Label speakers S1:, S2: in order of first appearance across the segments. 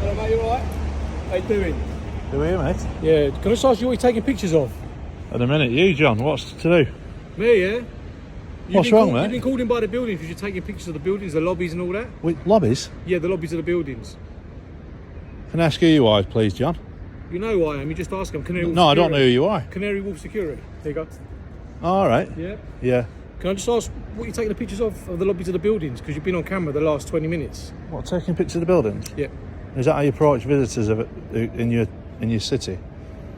S1: Hello mate, you alright? How you doing?
S2: Who are you, mate?
S1: Yeah, can I just ask you what you're taking pictures of?
S2: At a minute, you, John, what's to do?
S1: Me, yeah?
S2: What's wrong, mate?
S1: You've been called in by the buildings because you're taking pictures of the buildings, the lobbies and all that?
S2: Wait, lobbies?
S1: Yeah, the lobbies of the buildings.
S2: Can I ask who you are, please, John?
S1: You know who I am, you just ask them. Canary Wolf
S2: No, I don't know who
S1: Security.
S2: you are.
S1: Canary Wolf Security. There you go.
S2: All right.
S1: Yeah?
S2: Yeah.
S1: Can I just ask what you're taking the pictures of the lobbies of the buildings? Because you've been on camera the last 20 minutes.
S2: What, taking pictures of the buildings?
S1: Yeah.
S2: Is that how you approach visitors of it in your city?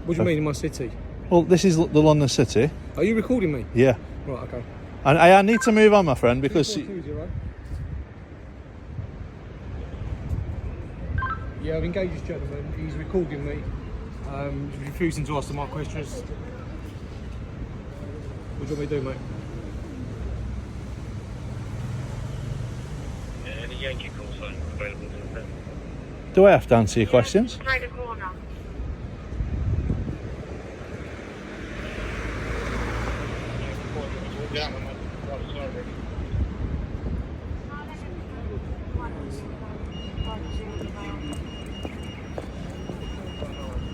S1: What do you mean in my city?
S2: Well, this is the London City.
S1: Are you recording me?
S2: Yeah.
S1: Right, okay.
S2: And I need to move on, my friend, because...
S1: 240, right? Yeah, I've engaged this gentleman. He's recording me. He's refusing to answer my questions. What do you want me to do, mate?
S3: Any Yankee call sign available to them?
S2: Do I have to answer your questions?
S4: Try the corner.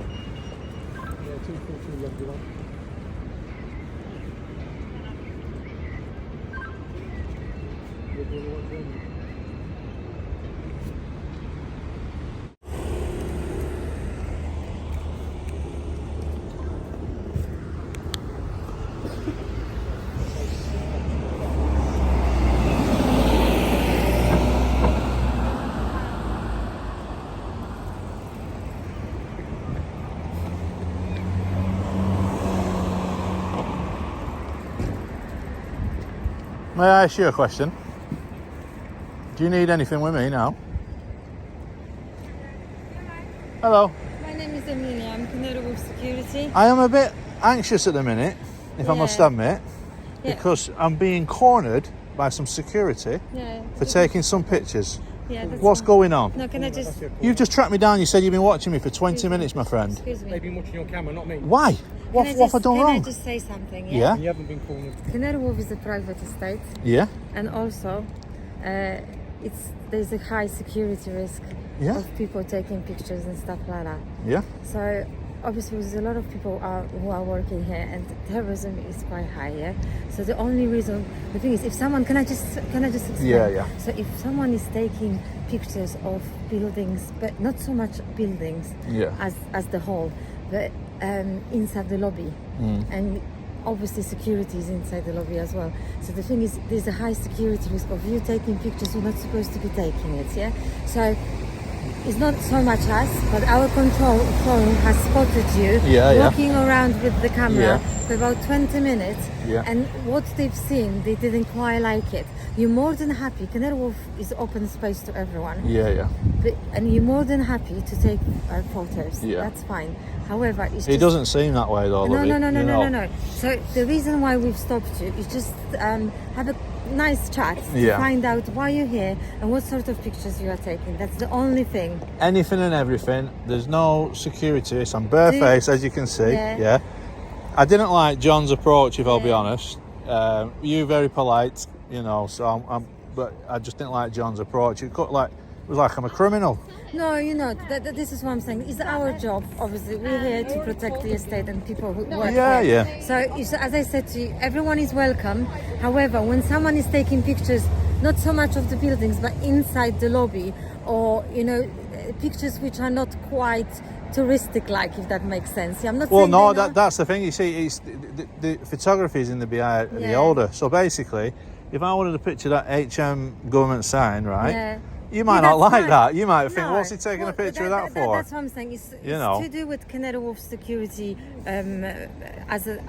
S1: Yeah, 242 lovely one. Yeah, do you want to watch them?
S2: May I ask you a question? Do you need anything with me now? Hello.
S5: My name is Amelia. I'm Canary Wolf Security.
S2: I am a bit anxious at the minute, if I must
S5: Yeah.
S2: admit,
S5: Yeah.
S2: because I'm being cornered by some security
S5: Yeah.
S2: for taking some pictures.
S5: Yeah. That's
S2: What's
S5: fine.
S2: going on?
S5: No, can I just
S2: You've just tracked me down. You said you've been watching me for 20 minutes, my friend.
S5: excuse me?
S1: They've been watching your camera, not me.
S2: Why? What have I done
S5: Can I
S2: wrong?
S5: just say something?
S2: Yeah?
S1: You haven't been cornered.
S5: Canary Wolf is a private estate,
S2: Yeah?
S5: and also, there's a high security risk
S2: Yeah?
S5: of people taking pictures and stuff like that.
S2: Yeah?
S5: So obviously, there's a lot of people who are working here, and terrorism is quite high. Yeah. So the only reason, the thing is, if someone, can I just explain?
S2: Yeah, yeah.
S5: So if someone is taking pictures of buildings, but not so much buildings
S2: Yeah.
S5: as the whole, but inside the lobby,
S2: Mm.
S5: and obviously security is inside the lobby as well. So the thing is, there's a high security risk of you taking pictures you're not supposed to be taking it. Yeah. So it's not so much us, but our control room has spotted you
S2: Yeah, yeah.
S5: walking around with the camera
S2: Yeah.
S5: for about 20 minutes.
S2: Yeah.
S5: And what they've seen, they didn't quite like it. You're more than happy. Canary Wolf is open space to everyone.
S2: Yeah, yeah.
S5: And you're more than happy to take photos.
S2: Yeah.
S5: That's fine. However, it's
S2: It
S5: just...
S2: doesn't seem that way though,
S5: No,
S2: Lovey,
S5: no, no, no,
S2: you
S5: no,
S2: know.
S5: no, no. So the reason why we've stopped you is just have a nice chat to
S2: Yeah.
S5: find out why you're here and what sort of pictures you are taking. That's the only thing.
S2: Anything and everything. There's no security. It's I'm barefaced, as you can see.
S5: Yeah.
S2: Yeah. I didn't like John's approach, if I'll be
S5: Yeah.
S2: honest. You very polite, you know. So but I just didn't like John's approach. It was like I'm a criminal.
S5: No, you know, this is what I'm saying. It's our job, obviously. We're here to protect the estate and people who work
S2: Yeah,
S5: here.
S2: yeah.
S5: So, as I said to you, everyone is welcome. However, when someone is taking pictures, not so much of the buildings, but inside the lobby, or, you know, pictures which are not quite touristic-like, if that makes sense. I'm not
S2: Well,
S5: saying
S2: no,
S5: they're not-
S2: that's the thing. You see, it's the photography is in the eye of the
S5: Yeah.
S2: older. So basically, if I wanted to picture that HM government sign, right?
S5: Yeah.
S2: You might
S5: Yeah,
S2: not
S5: that's
S2: like
S5: fine.
S2: that. You might think,
S5: No.
S2: what's he taking
S5: Well,
S2: a picture of that for?
S5: That's what I'm saying. It's
S2: know.
S5: to do with Canary Wolf security, as a,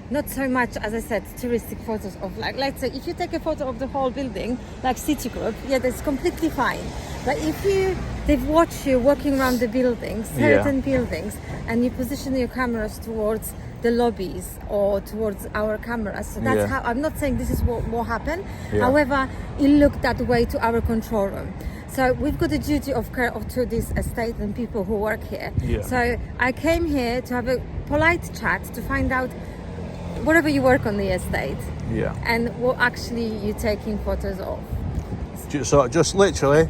S5: not so much, as I said, touristic photos of, like, let's say, if you take a photo of the whole building, like Citigroup, yeah, that's completely fine. But if they've watched you walking around the buildings, certain buildings, and you position your cameras towards the lobbies or towards our cameras. So that's
S2: Yeah.
S5: how, I'm not saying this is what happened.
S2: Yeah.
S5: However, it looked that way to our control room. So we've got a duty of care to this estate and people who work here.
S2: Yeah.
S5: So I came here to have a polite chat to find out whatever you work on the estate
S2: Yeah.
S5: and what actually you're taking photos of.
S2: So just literally,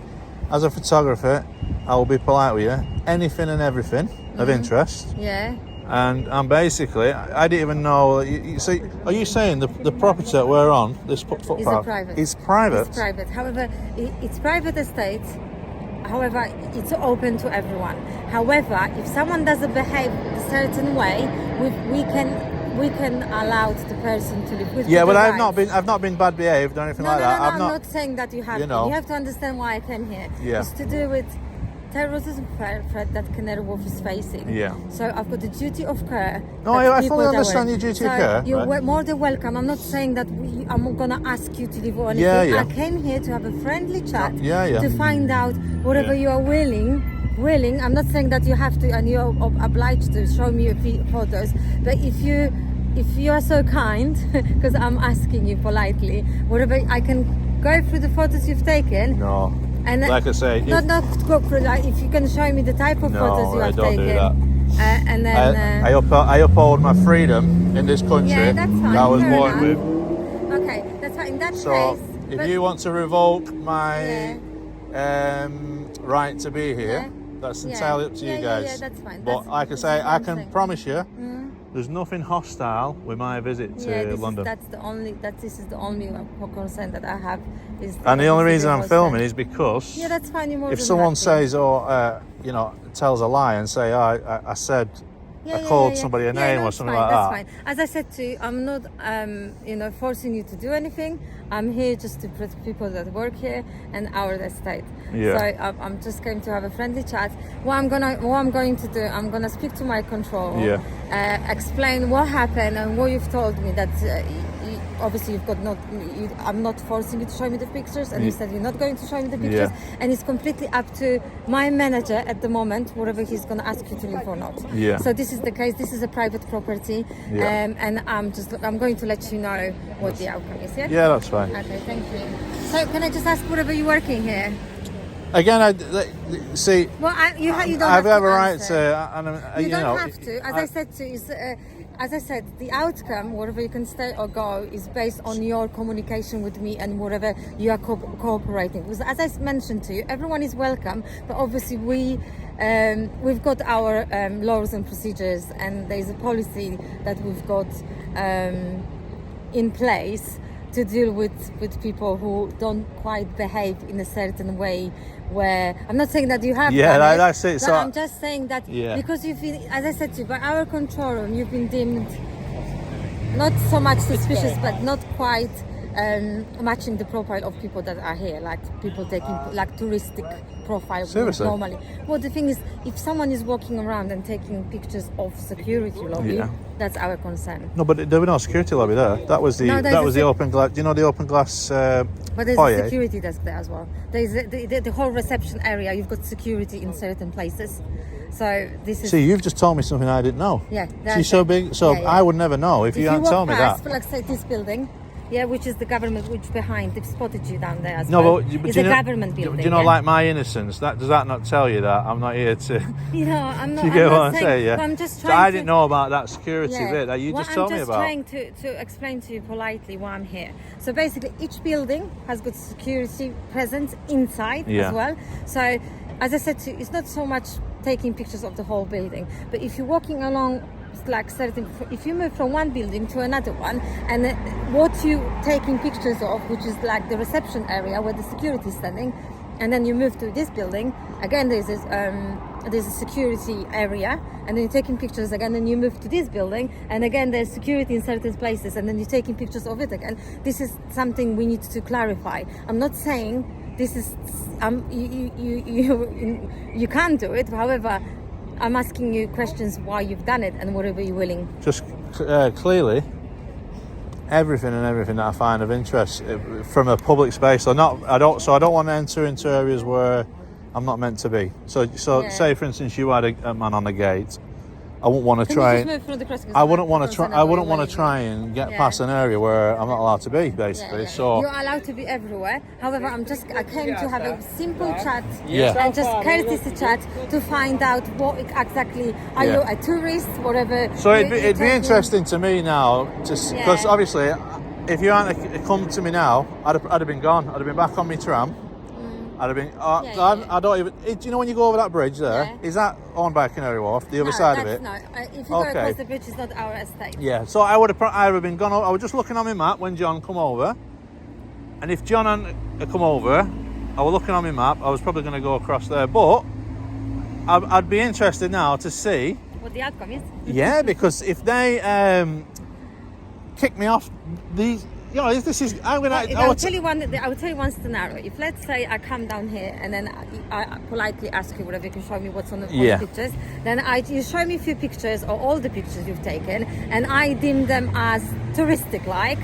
S2: as a photographer, I will be polite with you. Anything and everything of interest.
S5: Yeah.
S2: And basically, I didn't even know. You see, are you saying the property that we're on, this footpath,
S5: private.
S2: is private?
S5: It's private. However, it's private estate. However, it's open to everyone. However, if someone doesn't behave a certain way, we can allow the person to live with.
S2: Yeah, but
S5: I've
S2: I've not been bad behaved or anything like that.
S5: No, I'm not saying that you have
S2: you
S5: to.
S2: know.
S5: You have to understand why I came here.
S2: Yeah.
S5: It's to do with terrorism threat that Canary Wharf is facing.
S2: Yeah.
S5: So I've got the duty of care.
S2: No,
S5: that
S2: I
S5: people
S2: fully
S5: that
S2: understand
S5: were-
S2: your duty
S5: so
S2: of care,
S5: You're
S2: right.
S5: more than welcome. I'm not saying that I'm gonna ask you to leave or anything.
S2: Yeah, yeah.
S5: I came here to have a friendly chat.
S2: Yeah, yeah.
S5: To find out whatever
S2: Yeah.
S5: you are willing. I'm not saying that you have to and you're obliged to show me photos, but if you are so kind, because I'm asking you politely, whatever I can go through the photos you've taken.
S2: No.
S5: And
S2: Like I say,
S5: not go through. Like, if you can show me the type of
S2: No,
S5: photos you
S2: I
S5: have
S2: don't do
S5: taken,
S2: that.
S5: and then
S2: I uphold my freedom in this country
S5: yeah, that's fine.
S2: that I was
S5: fair
S2: born
S5: enough.
S2: with.
S5: Okay, that's fine. In that
S2: So
S5: case,
S2: if
S5: but-
S2: you want to revoke my right to be here,
S5: Yeah.
S2: that's
S5: Yeah.
S2: entirely up to you
S5: Yeah,
S2: guys.
S5: yeah, that's fine.
S2: But
S5: That's-
S2: like I
S5: this
S2: say,
S5: is what
S2: I
S5: I'm
S2: can
S5: saying.
S2: promise you, there's nothing hostile with my visit to
S5: yeah,
S2: London.
S5: this is the only concern that I have. Is
S2: And the only reason I'm
S5: hostel.
S2: filming is because
S5: Yeah, that's fine. You're more
S2: if
S5: than
S2: someone
S5: happy.
S2: says, tells a lie and say, I said, I called somebody a name
S5: no,
S2: or
S5: it's
S2: something
S5: fine,
S2: like
S5: that's
S2: that.
S5: fine. As I said to you, I'm not, forcing you to do anything. I'm here just to protect people that work here and our estate.
S2: Yeah.
S5: So I'm just going to have a friendly chat. What I'm going to do, I'm gonna speak to my controller.
S2: Yeah.
S5: Explain what happened and what you've told me. That obviously you've got I'm not forcing you to show me the pictures, and you said you're not going to show me the pictures. And it's completely up to my manager at the moment, whatever he's gonna ask you to leave or not.
S2: Yeah.
S5: So this is the case. This is a private property,
S2: Yeah.
S5: and I'm going to let you know what the outcome is. Yeah.
S2: Yeah, that's fine.
S5: Okay. Thank you. So can I just ask, whatever you're working here?
S2: Again, see,
S5: Well, you don't
S2: I've
S5: have
S2: a
S5: to
S2: right
S5: answer.
S2: to, and,
S5: You don't
S2: know,
S5: have to. As I said to you, as I said, the outcome, wherever you can stay or go, is based on your communication with me and whatever you are cooperating. Because as I mentioned to you, everyone is welcome, but obviously we've got our laws and procedures, and there is a policy that we've got in place to deal with people who don't quite behave in a certain way. Where I'm not saying that you have done it,
S2: that's it.
S5: but
S2: So
S5: I'm just saying that
S2: Yeah.
S5: because you've been, as I said to you, by our control room, you've been deemed not so much suspicious, but not quite matching the profile of people that are here, like people taking like touristic profile
S2: Seriously?
S5: normally. Well, the thing is, if someone is walking around and taking pictures of security lobby,
S2: Yeah.
S5: that's our concern.
S2: No, but there was no security lobby there. That was the
S5: No, there's a
S2: open glass. Do you know the open glass
S5: But there's
S2: foyer?
S5: a security desk there as well. There's the whole reception area. You've got security in certain places. So this is
S2: See, you've just told me something I didn't know.
S5: yeah.
S2: See,
S5: that's
S2: so
S5: it.
S2: big. So
S5: Yeah, yeah.
S2: I would never know if you hadn't
S5: walk
S2: told me
S5: past,
S2: that.
S5: like say this building, yeah, which is the government, which behind they've spotted you down there as
S2: No,
S5: well.
S2: but
S5: It's
S2: do
S5: a
S2: you know,
S5: government building.
S2: Do you know,
S5: yeah?
S2: like my innocence? Does that not tell you that I'm not here to?
S5: You know, I'm not.
S2: Do you get
S5: I'm
S2: what
S5: not
S2: I'm
S5: saying,
S2: saying? Yeah.
S5: but I'm just
S2: So
S5: trying
S2: I
S5: to,
S2: didn't know about that security
S5: yeah.
S2: bit that you
S5: Well,
S2: just told me
S5: I'm
S2: about.
S5: just trying to explain to you politely why I'm here. So basically, each building has got security presence inside
S2: Yeah.
S5: as well. So, as I said to you, it's not so much taking pictures of the whole building, but if you're walking along, like certain, if you move from one building to another one, and what you taking pictures of, which is like the reception area where the security is standing, and then you move to this building again, there's a security area, and then you're taking pictures again, and you move to this building, and again there's security in certain places, and then you're taking pictures of it again. This is something we need to clarify. I'm not saying this is you can't do it. However, I'm asking you questions why you've done it and whatever you're willing.
S2: Just clearly, everything that I find of interest from a public space. I don't want to enter into areas where I'm not meant to be. So
S5: Yeah.
S2: say for instance you had a man on the gate. I wouldn't want to
S5: Can
S2: try.
S5: you just move through the crossing?
S2: I wouldn't want to try. I wouldn't want to try and get
S5: Yeah.
S2: past an area where I'm not allowed to be, basically. So
S5: you're allowed to be everywhere. However, I came to have a simple chat
S2: Yeah.
S5: and just courtesy chat to find out what exactly are
S2: Yeah.
S5: you a tourist, whatever.
S2: So it'd
S5: you're
S2: be
S5: taking-
S2: interesting to me now, because
S5: Yeah.
S2: obviously, if you hadn't come to me now, I'd have been gone. I'd have been back on my tram, I'd have been.
S5: Yeah.
S2: I don't even. Do you know when you go over that bridge there?
S5: Yeah.
S2: Is that owned by Canary Wharf? The other
S5: No,
S2: side of
S5: that's
S2: it.
S5: not. If you go
S2: Okay.
S5: across the bridge, it's not our estate.
S2: Yeah. So I would have been gone. I was just looking on my map when John come over, and if John hadn't come over, I was looking on my map. I was probably going to go across there, but I'd be interested now to see.
S5: What the outcome is?
S2: Yeah, because if they kick me off these. You know, this is. I
S5: I'll tell you one scenario. If let's say I come down here and then I politely ask you whether you can show me what's on the pictures, then you show me a few pictures or all the pictures you've taken, and I deem them as touristic like.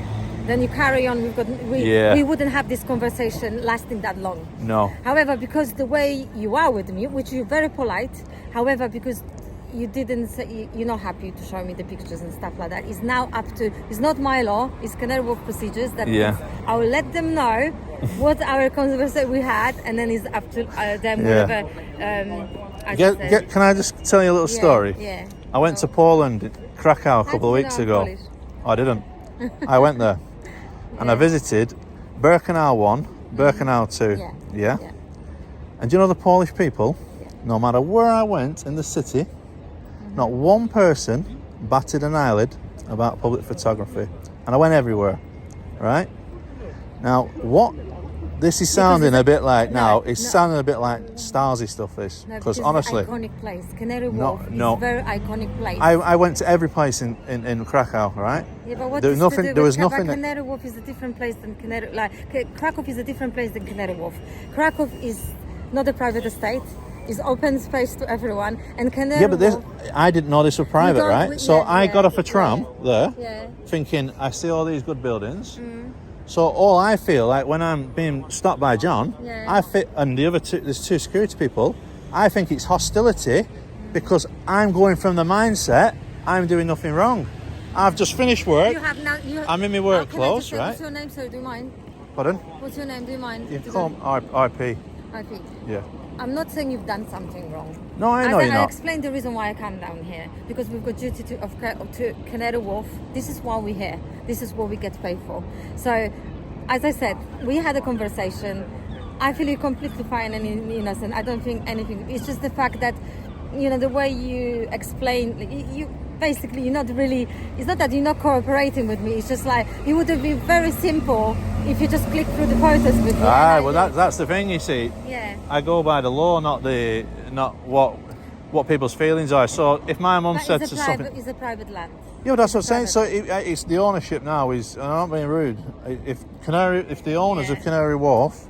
S5: Then you carry on. We wouldn't have this conversation lasting that long.
S2: No.
S5: However, because the way you are with me, which you're very polite, however, because you didn't say you're not happy to show me the pictures and stuff like that. It's now up to. It's not my law. It's Canary Wharf procedures. That means I will let them know what our conversation we had, and then it's up to them. Whatever.
S2: Can I just tell you a little story?
S5: Yeah.
S2: I went to Poland, Krakow, a couple of weeks ago.
S5: Polish?
S2: I didn't. I went there, and I visited Birkenau 1, Birkenau 2. Yeah. And do you know the Polish people? Yeah. No matter where I went in the city. Not one person batted an eyelid about public photography. And I went everywhere, right? Now, what this is sounding a bit like sounding a bit like Stasi stuff, this. Because honestly...
S5: It's an iconic place. Canary Wharf is a very iconic place.
S2: I went to every place in Krakow, right?
S5: Yeah, but what
S2: there was nothing. There was nothing.
S5: Canary Wharf is a different place than Canary... Krakow is a different place than Canary Wharf. Krakow is not a private estate. Is open space to everyone, and Canary Wharf,
S2: I didn't know this was private, right? So I got off a tram there, thinking I see all these good buildings. So all I feel like when I'm being stopped by John, and the other there's two security people. I think it's hostility because I'm going from the mindset I'm doing nothing wrong. I've just finished work. I'm in my work clothes, right?
S5: What's your name, sir? Do you mind?
S2: Pardon?
S5: What's your name? Do you mind?
S2: You call me RP.
S5: RP.
S2: Yeah.
S5: I'm not saying you've done something wrong.
S2: No, I know you're not.
S5: I explained the reason why I come down here. Because we've got duty to Canary Wharf. This is why we're here. This is what we get paid for. So, as I said, we had a conversation. I feel you're completely fine and innocent. I don't think anything. It's just the fact that, the way you explain, you basically, you're not really, it's not that you're not cooperating with me. It's just like, it would have been very simple if you just click through the photos with me.
S2: That's the thing, you see.
S5: Yeah.
S2: I go by the law, not what people's feelings are. So if my mum said to something,
S5: it's a private land.
S2: Yeah, that's what I'm saying. So it's the ownership now is, and I'm not being rude. If the owners of Canary Wharf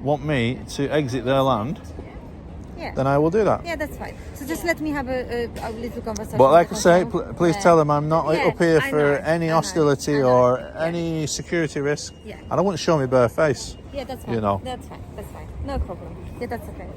S2: want me to exit their land, then I will do that.
S5: Yeah, that's fine. So just let me have a little conversation.
S2: But like I say, please tell them I'm not up here for any hostility or any security risk.
S5: Yeah.
S2: And I wouldn't show me bare face.
S5: Yeah, that's fine. That's fine. That's fine. No problem. Yeah, that's okay.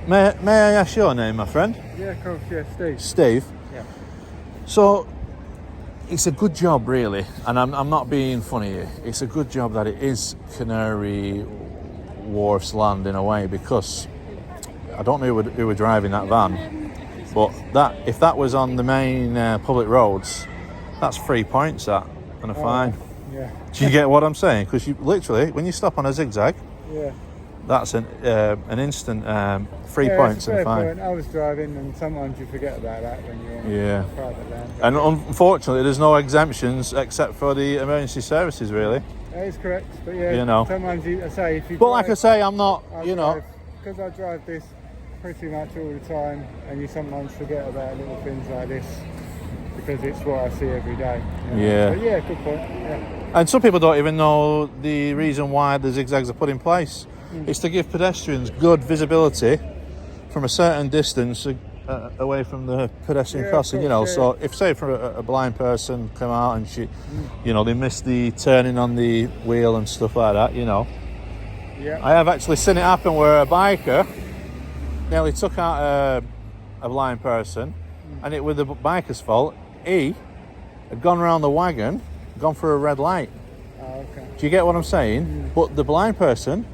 S2: May I ask your name, my friend?
S1: Yeah, of course, yeah, Steve.
S2: Steve?
S1: Yeah.
S2: So, it's a good job, really, and I'm not being funny here. It's a good job that it is Canary Wharf's land in a way, because I don't know who were driving that van, but if that was on the main public roads, that's 3 points, that, and a fine.
S1: Yeah.
S2: Do you get what I'm saying? Because you literally, when you stop on a zigzag, that's an instant 3 points and a fine.
S1: Point. I was driving, and sometimes you forget about that when you're on private land.
S2: And unfortunately, there's no exemptions except for the emergency services, really.
S1: That is correct, but sometimes if you.
S2: But like I say, I'm not,
S1: because I drive this pretty much all the time, and you sometimes forget about little things like this because it's what I see every day.
S2: Yeah.
S1: But yeah, good point. Yeah.
S2: And some people don't even know the reason why the zigzags are put in place. It's to give pedestrians good visibility from a certain distance away from the pedestrian crossing, So if, say, for a blind person come out and she, they miss the turning on the wheel and stuff like that,
S1: Yeah.
S2: I have actually seen it happen where a biker nearly took out a blind person, and it was the biker's fault. He had gone around the wagon, gone for a red light.
S1: Oh, okay.
S2: Do you get what I'm saying? But the blind person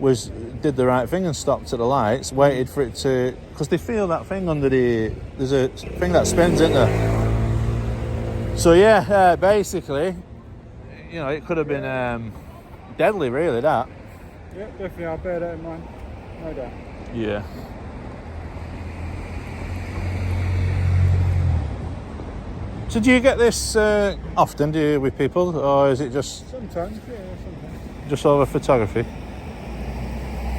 S2: did the right thing and stopped at the lights, waited for it to, because they feel that thing under there's a thing that spins, isn't there? So yeah, basically, you know, it could have been deadly, really, that.
S1: Yeah, definitely. I'll bear that in mind. No doubt.
S2: Yeah. So do you get this often, do you, with people, or is it just
S1: Sometimes, yeah, sometimes.
S2: just over photography?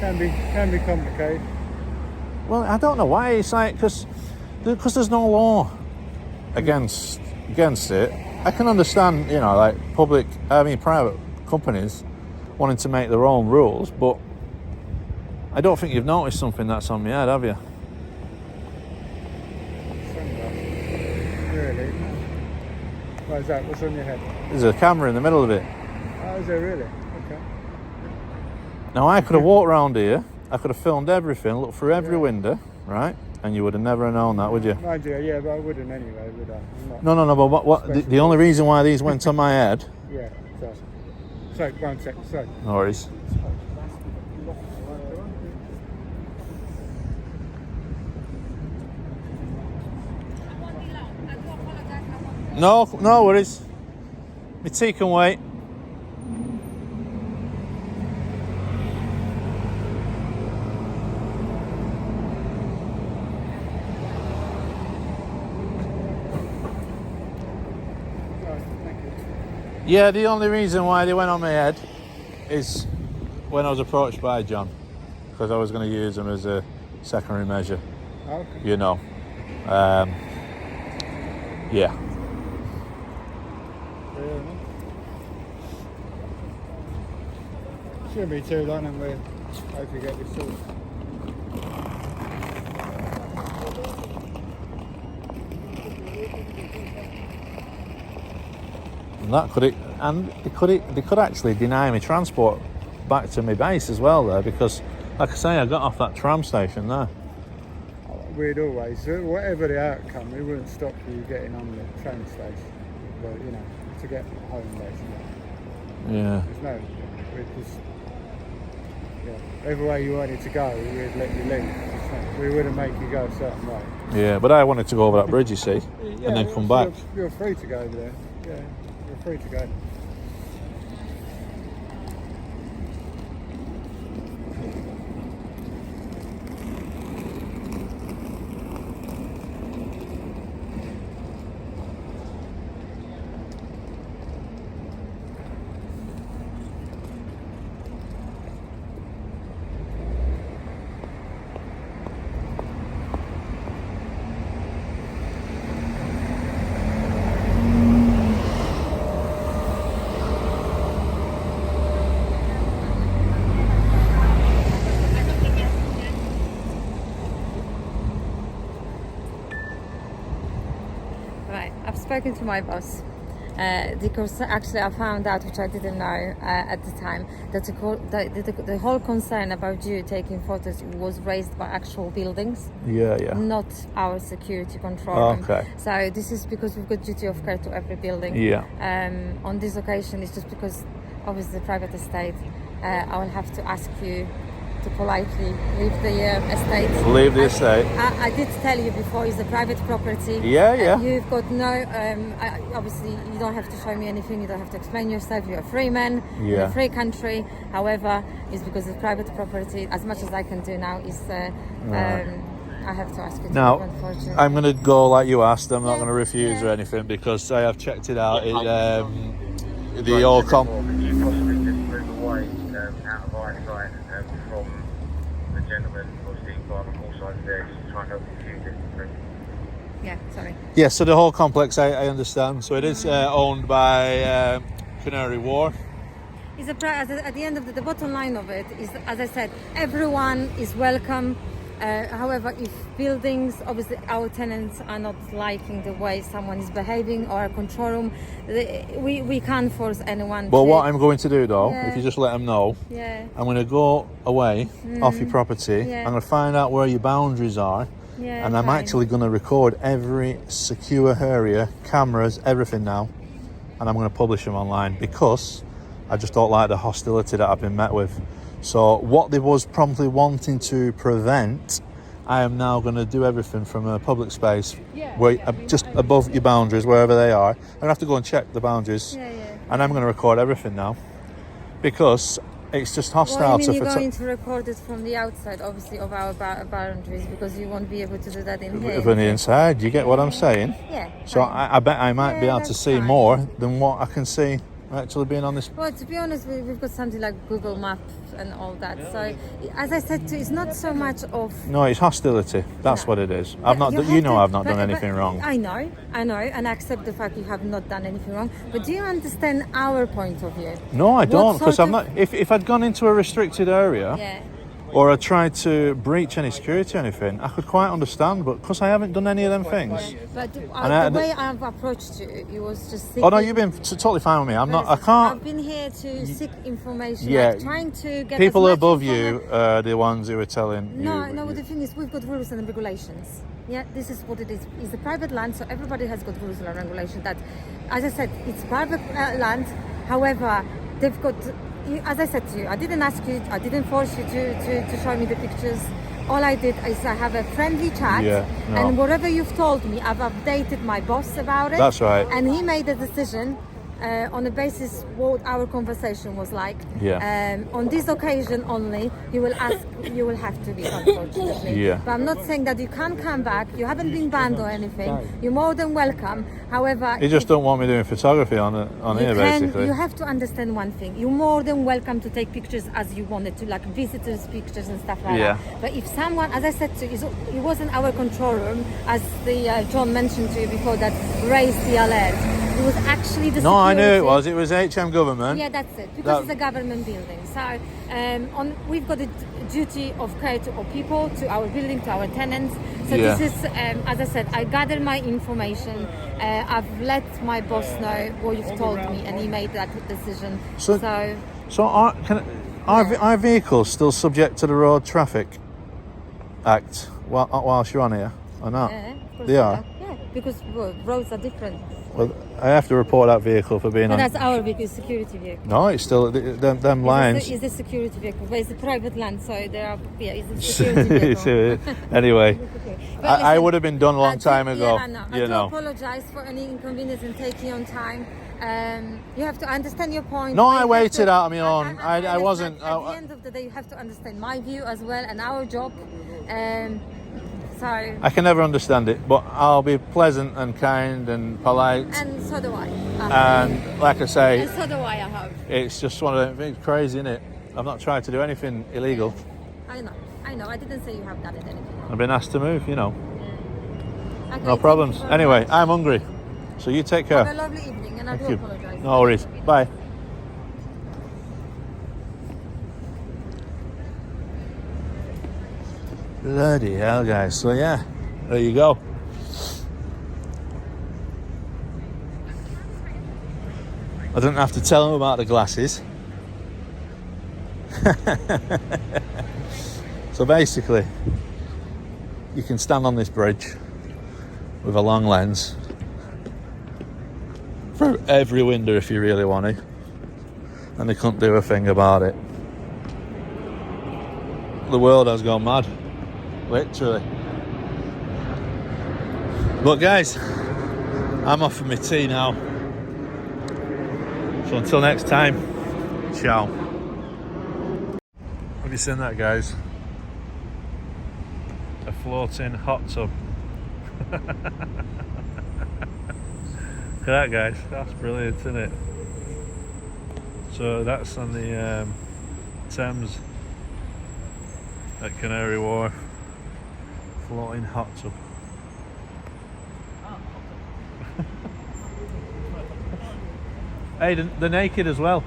S1: Can be complicated.
S2: Well, I don't know why. It's like because there's no law against it. I can understand, you know, like private companies wanting to make their own rules, but I don't think you've noticed something that's on my head, have you?
S1: Really? What is that? What's on your head?
S2: There's a camera in the middle of it.
S1: Oh, is there really? Okay.
S2: Now, I could have walked around here, I could have filmed everything, looked through every window, right? And you would have never known that, would you?
S1: Mind you, yeah, but I wouldn't anyway, would I? I'm not-
S2: No, but what the only reason why these went on my head...
S1: Yeah, so 1 sec, so.
S2: No worries. No worries. My tea can wait. Yeah, the only reason why they went on my head is when I was approached by John, because I was going to use them as a secondary measure.
S1: Okay.
S2: You know. Yeah.
S1: Fair enough. Shouldn't be too long, and we'll hopefully get this sorted.
S2: And that they could actually deny me transport back to my base as well there, because like I say, I got off that tram station there.
S1: We'd always, whatever the outcome, we wouldn't stop you getting on the train station. But, you know, to get home basically.
S2: Yeah.
S1: There's no, we'd just, yeah, whatever way you wanted to go, we'd let you leave. We wouldn't make you go a certain way.
S2: Yeah, but I wanted to go over that bridge, you see, and then come back.
S1: You're free to go over there. Yeah, you're free to go.
S5: Right, I've spoken to my boss because actually I found out, which I didn't know at the time, that the whole concern about you taking photos was raised by actual buildings,
S2: Yeah.
S5: not our security control room.
S2: Okay.
S5: So this is because we've got duty of care to every building.
S2: Yeah.
S5: On this occasion, it's just because obviously private estate. I will have to ask you to politely leave the estate.
S2: Leave the estate.
S5: I did tell you before, it's a private property.
S2: Yeah.
S5: You've got no, obviously you don't have to show me anything, you don't have to explain yourself, you're a free man in
S2: Yeah.
S5: a free country. However, it's because of private property. As much as I can do now is, I have to ask you to
S2: Now,
S5: leave, unfortunately.
S2: I'm going to go like you asked. I'm not going to refuse
S5: yeah.
S2: or anything, because I have checked it out. The
S3: Right,
S2: old
S3: could you possibly just move away out of eyesight from the gentleman, obviously on all sides there, just to try and help diffuse it.
S5: Yeah, sorry.
S2: Yeah, so the whole complex, I understand. So it is owned by Canary Wharf.
S5: It's at the end of the bottom line of it is, as I said, everyone is welcome. However, if buildings, obviously our tenants are not liking the way someone is behaving, or a control room, we can't force anyone.
S2: But
S5: to,
S2: what I'm going to do though,
S5: Yeah.
S2: if you just let them know,
S5: Yeah.
S2: I'm going to go away off your property.
S5: Yeah.
S2: I'm going to find out where your boundaries are,
S5: Yeah,
S2: and I'm
S5: fine.
S2: actually going to record every secure area, cameras, everything now, and I'm going to publish them online because I just don't like the hostility that I've been met with. So what they was promptly wanting to prevent, I am now going to do everything from a public space, where just above your boundaries, wherever they are. I'm going to have to go and check the boundaries, and I'm going to record everything now because it's just hostile
S5: Well, I mean,
S2: to
S5: you're
S2: photography.
S5: going to record it from the outside, obviously, of our boundaries, because you won't be able to do that in here.
S2: From the inside, you get what I'm saying?
S5: Yeah.
S2: So
S5: fine.
S2: I bet I might be
S5: Yeah,
S2: able to
S5: that's
S2: see
S5: fine.
S2: more than what I can see actually being on this.
S5: Well, to be honest, we've got something like Google Maps and all that. So, as I said, it's not so much of.
S2: No, it's hostility. That's what it is. I've not.
S5: You
S2: You
S5: have
S2: know,
S5: to-
S2: I've not
S5: but-
S2: done anything
S5: but
S2: wrong.
S5: I know, and I accept the fact you have not done anything wrong. But do you understand our point of view?
S2: No, I don't, because
S5: sort
S2: I'm
S5: of-
S2: not. If I'd gone into a restricted area,
S5: Yeah.
S2: or I tried to breach any security or anything, I could quite understand. But because I haven't done any of them things.
S5: But
S2: And
S5: the way I've approached you, it was just.
S2: Oh no,
S5: seeking-
S2: you've been totally fine with me. I'm not. I can't.
S5: I've been here to seek information.
S2: Yeah,
S5: like trying to get
S2: People
S5: as much
S2: above you are the ones who are telling
S5: No,
S2: you.
S5: no. The thing is, we've got rules and regulations. Yeah, this is what it is. It's a private land, so everybody has got rules and regulations. That, as I said, it's private land. However, they've got. As I said to you, I didn't ask you. I didn't force you to show me the pictures. All I did is I have a friendly chat,
S2: Yeah, no.
S5: and whatever you've told me, I've updated my boss about it.
S2: That's right.
S5: And he made a decision on the basis what our conversation was like.
S2: Yeah.
S5: On this occasion only, you will have to leave, unfortunately.
S2: Yeah.
S5: But I'm not saying that you can't come back. You haven't been banned or anything. You're more than welcome. However,
S2: You just don't want me doing photography on here, basically.
S5: you have to understand one thing. You're more than welcome to take pictures as you wanted to, like visitors' pictures and stuff like
S2: Yeah.
S5: that. But if someone, as I said to you, it wasn't our control room, as the John mentioned to you before, that raised the alert. It was actually the
S2: No, I knew it
S5: security.
S2: was. It was HM government.
S5: Yeah, that's it. Because
S2: That-
S5: it's a government building. So we've got a duty of care to our people, to our building, to our tenants. So
S2: Yeah.
S5: this is, as I said, I gathered my information. I've let my boss know what you've told me, and he made that decision.
S2: So-
S5: So
S2: So are vehicles still subject to the Road Traffic Act whilst you're on here, or not?
S5: yeah, of course
S2: They are?
S5: Yeah, because roads are different.
S2: Well, I have to report that vehicle for being
S5: But
S2: on.
S5: that's our vehicle, security vehicle.
S2: No, it's still them lines.
S5: It's a security vehicle, but it's a private land, so there are. Yeah, it's a security vehicle.
S2: Anyway,
S5: But
S2: I
S5: listen,
S2: would have been done a long time ago.
S5: Yeah, I know. I
S2: You
S5: do
S2: know.
S5: apologise for any inconvenience and taking on time. You have to understand your point.
S2: No,
S5: You
S2: I
S5: have
S2: waited
S5: to-
S2: out on my own. I
S5: understand.
S2: wasn't-
S5: At the end of the day, you have to understand my view as well and our job. So.
S2: I can never understand it, but I'll be pleasant and kind and polite.
S5: And so do I.
S2: And like I say,
S5: And so do I hope.
S2: it's just one of them things. Crazy, innit? I've not tried to do anything illegal.
S5: I know. I didn't say you have done it anything wrong.
S2: I've been asked to move, you know.
S5: Okay,
S2: No
S5: thank
S2: problems.
S5: you very
S2: Anyway,
S5: much.
S2: I'm hungry, so you take
S5: Have a
S2: care.
S5: lovely evening, and I
S2: Thank
S5: do
S2: you.
S5: apologise.
S2: No worries. Bye. Bloody hell, guys. So yeah, there you go. I didn't have to tell them about the glasses. So basically, you can stand on this bridge with a long lens through every window if you really want to, and they couldn't do a thing about it. The world has gone mad, literally. But guys, I'm off for my tea now. So until next time, ciao. Have you seen that, guys? A floating hot tub. Look at that, guys. That's brilliant, isn't it? So that's on the Thames at Canary Wharf. Floating hot tub. Hey, they're naked as well.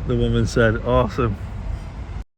S2: The woman said, awesome.